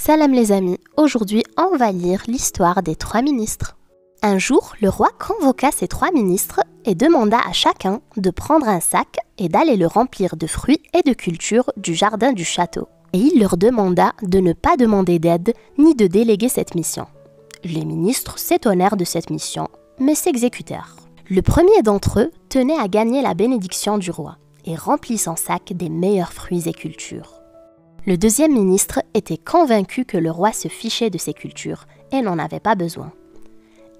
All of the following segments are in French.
Salam les amis, aujourd'hui on va lire l'histoire des 3 ministres. Un jour, le roi convoqua ses 3 ministres et demanda à chacun de prendre un sac et d'aller le remplir de fruits et de cultures du jardin du château. Et il leur demanda de ne pas demander d'aide ni de déléguer cette mission. Les ministres s'étonnèrent de cette mission, mais s'exécutèrent. Le premier d'entre eux tenait à gagner la bénédiction du roi et remplit son sac des meilleurs fruits et cultures. Le deuxième ministre était convaincu que le roi se fichait de ces cultures et n'en avait pas besoin,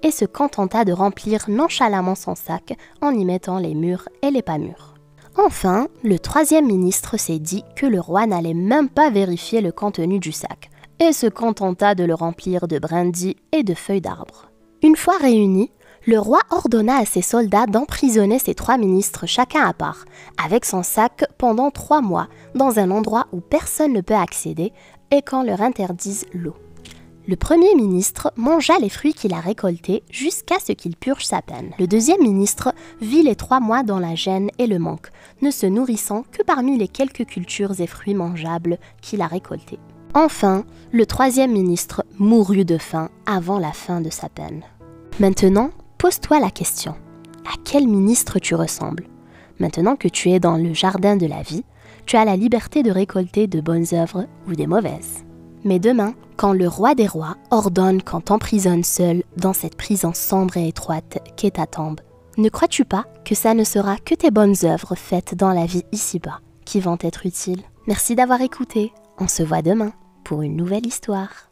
et se contenta de remplir nonchalamment son sac en y mettant les mûrs et les pas mûrs. Enfin, le troisième ministre s'est dit que le roi n'allait même pas vérifier le contenu du sac, et se contenta de le remplir de brindilles et de feuilles d'arbre. Une fois réunis, le roi ordonna à ses soldats d'emprisonner ses 3 ministres chacun à part, avec son sac pendant 3 mois, dans un endroit où personne ne peut accéder et qu'on leur interdise l'eau. Le premier ministre mangea les fruits qu'il a récoltés jusqu'à ce qu'il purge sa peine. Le deuxième ministre vit les 3 mois dans la gêne et le manque, ne se nourrissant que parmi les quelques cultures et fruits mangeables qu'il a récoltés. Enfin, le troisième ministre mourut de faim avant la fin de sa peine. Maintenant, pose-toi la question, à quel ministre tu ressembles? Maintenant que tu es dans le jardin de la vie, tu as la liberté de récolter de bonnes œuvres ou des mauvaises. Mais demain, quand le roi des rois ordonne qu'on t'emprisonne seul dans cette prison sombre et étroite qu'est ta tombe, ne crois-tu pas que ça ne sera que tes bonnes œuvres faites dans la vie ici-bas qui vont être utiles? Merci d'avoir écouté, on se voit demain pour une nouvelle histoire.